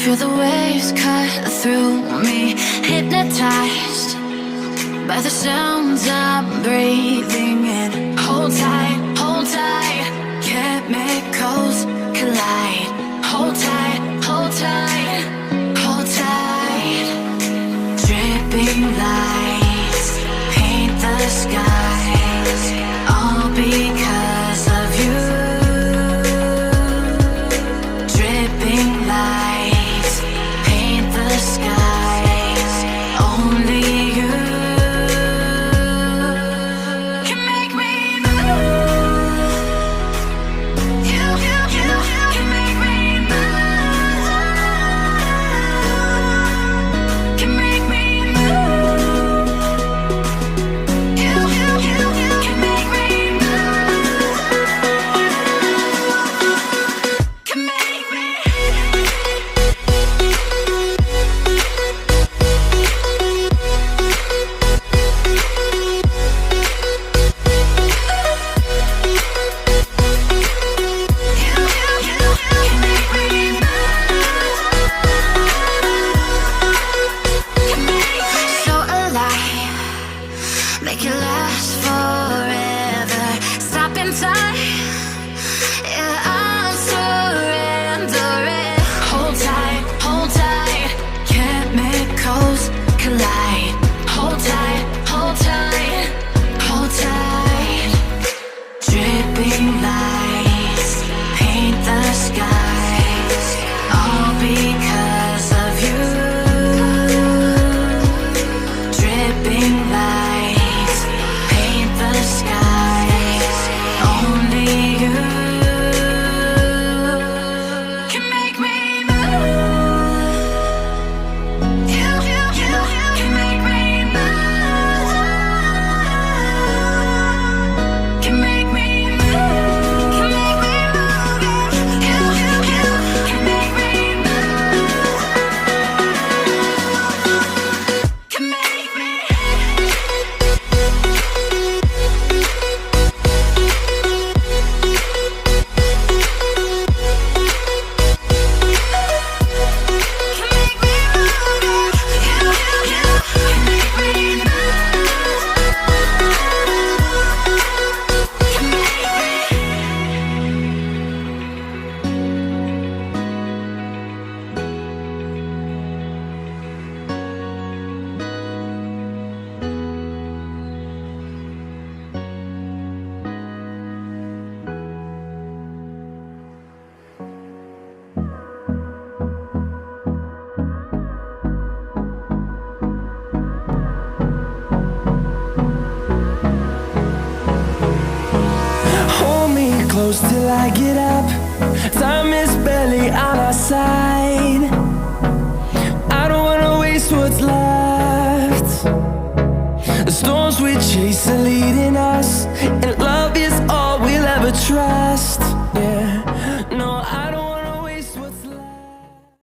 Feel the waves cut through me, hypnotized by the sounds I'm breathing in. Hold tight, chemicals collide. Hold tight, hold tight, hold tight. Dripping lights paint the skies, all because of you. Dripping lights paint the skies, only you can make me move. You can make me move. Can make me move. You can make me move. Can make me. So alive, make it last forever. Stop in time, yeah, I'm surrendering. Hold tight, chemicals collide. Hold tight, hold tight, hold tight. Dripping lights paint the skies, all because of you. Dripping lights paint the skies, only you can make me move. You can make me move. Can make me move. Can make me move. You can make me move. Can make me. Hold me close till I get up. Time is barely on our side. I don't wanna waste what's left. The storms we chase are leading us.